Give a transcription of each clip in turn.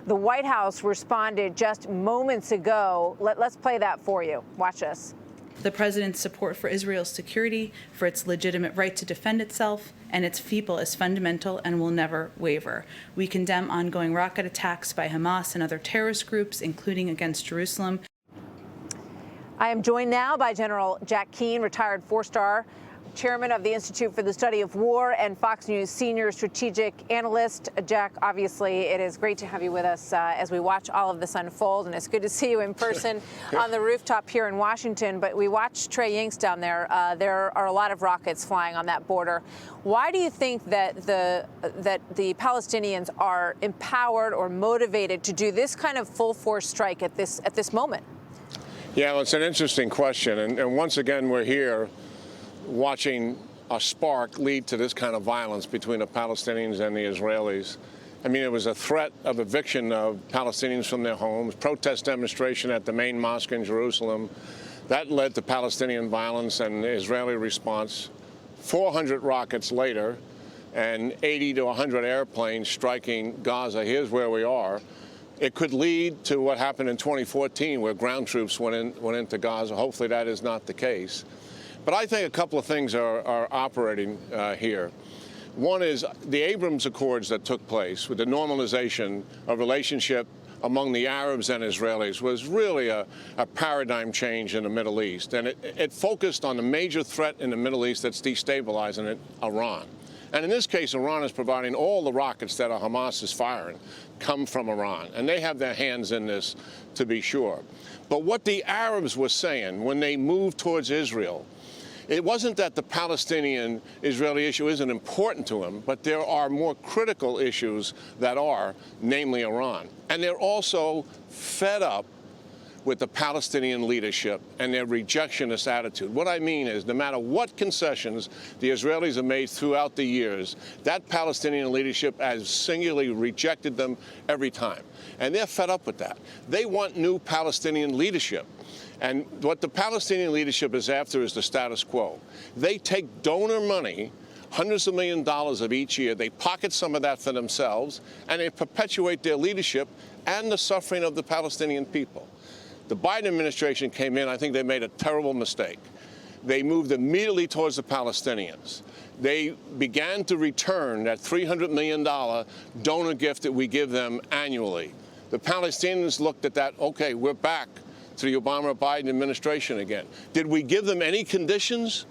The White House responded just moments ago. Let's play that for you. Watch this. The president's support for Israel's security, for its legitimate right to defend itself, and its people is fundamental and will never waver. We condemn ongoing rocket attacks by Hamas and other terrorist groups, including against Jerusalem. I am joined now by General Jack Keane, retired four-star chairman of the Institute for the Study of War and Fox News senior strategic analyst. Jack, obviously, it is great to have you with us as we watch all of this unfold, and it's good to see you in person on the rooftop here in Washington. But we watched Trey Yingst down there. There are a lot of rockets flying on that border. Why do you think that the Palestinians are empowered or motivated to do this kind of full-force strike at this moment? Yeah, well, it's an interesting question, and once again, we're here watching a spark lead to this kind of violence between the Palestinians and the Israelis. I mean, it was a threat of eviction of Palestinians from their homes, protest demonstration at the main mosque in Jerusalem. That led to Palestinian violence and the Israeli response. 400 rockets later and 80 to 100 airplanes striking Gaza. Here's where we are. It could lead to what happened in 2014, where ground troops went into Gaza. Hopefully that is not the case. But I think a couple of things are operating here. One is the Abrams Accords that took place with the normalization of relationship among the Arabs and Israelis was really a paradigm change in the Middle East. And it focused on the major threat in the Middle East that's destabilizing it, Iran. And in this case, Iran is providing all the rockets that Hamas is firing come from Iran. And they have their hands in this, to be sure. But what the Arabs were saying when they moved towards Israel, it wasn't that the Palestinian-Israeli issue isn't important to them, but there are more critical issues that are, namely Iran. And they're also fed up with the Palestinian leadership and their rejectionist attitude. What I mean is, no matter what concessions the Israelis have made throughout the years, that Palestinian leadership has singularly rejected them every time. And they're fed up with that. They want new Palestinian leadership. And what the Palestinian leadership is after is the status quo. They take donor money, hundreds of millions of dollars of each year, they pocket some of that for themselves, and they perpetuate their leadership and the suffering of the Palestinian people. The Biden administration came in, I think they made a terrible mistake. They moved immediately towards the Palestinians. They began to return that $300 million donor gift that we give them annually. The Palestinians looked at that, okay, we're back to the Obama-Biden administration again. Did we give them any conditions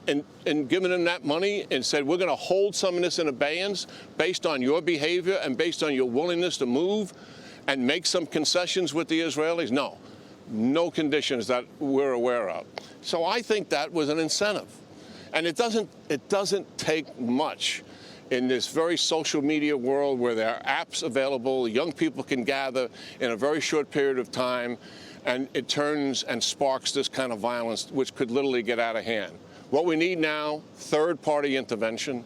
in giving them that money and said, we're going to hold some of this in abeyance based on your behavior and based on your willingness to move and make some concessions with the Israelis? No. No conditions that we're aware of. So I think that was an incentive. And it doesn't take much in this very social media world where there are apps available, young people can gather in a very short period of time, and it turns and sparks this kind of violence, which could literally get out of hand. What we need now, third-party intervention.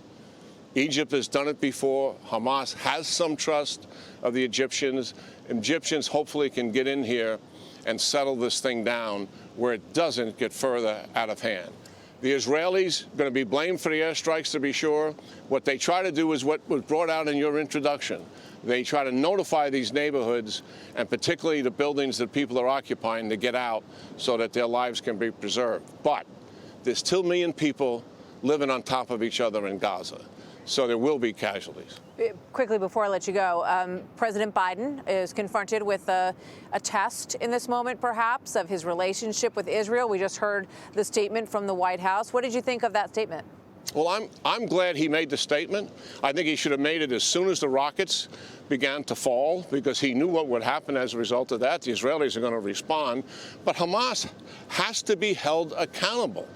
Egypt has done it before. Hamas has some trust of the Egyptians. Egyptians hopefully can get in here and settle this thing down where it doesn't get further out of hand. The Israelis are going to be blamed for the airstrikes, to be sure. What they try to do is what was brought out in your introduction. They try to notify these neighborhoods, and particularly the buildings that people are occupying, to get out so that their lives can be preserved. But there's 2 million people living on top of each other in Gaza, so there will be casualties. Quickly, before I let you go, President Biden is confronted with a test in this moment, perhaps, of his relationship with Israel. We just heard the statement from the White House. What did you think of that statement? Well, I'm glad he made the statement. I think he should have made it as soon as the rockets began to fall, because he knew what would happen as a result of that. The Israelis are going to respond. But Hamas has to be held accountable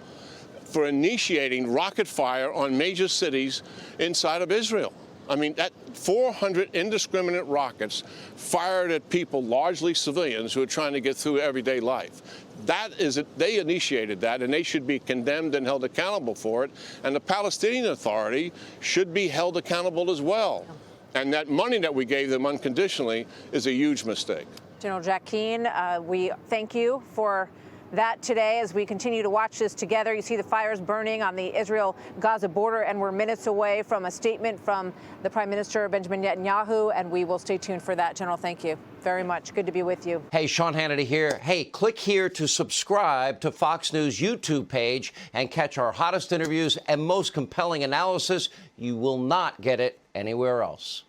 for initiating rocket fire on major cities inside of Israel. I mean, that 400 indiscriminate rockets fired at people, largely civilians, who are trying to get through everyday life. That is it. They initiated that, and they should be condemned and held accountable for it. And the Palestinian Authority should be held accountable as well. And that money that we gave them unconditionally is a huge mistake. General Jack Keane, we thank you for that today as we continue to watch this together. You see the fires burning on the Israel-Gaza border, and we're minutes away from a statement from the Prime Minister, Benjamin Netanyahu, and we will stay tuned for that. General, thank you very much. Good to be with you. Hey, Sean Hannity here. Hey, click here to subscribe to Fox News YouTube page and catch our hottest interviews and most compelling analysis. You will not get it anywhere else.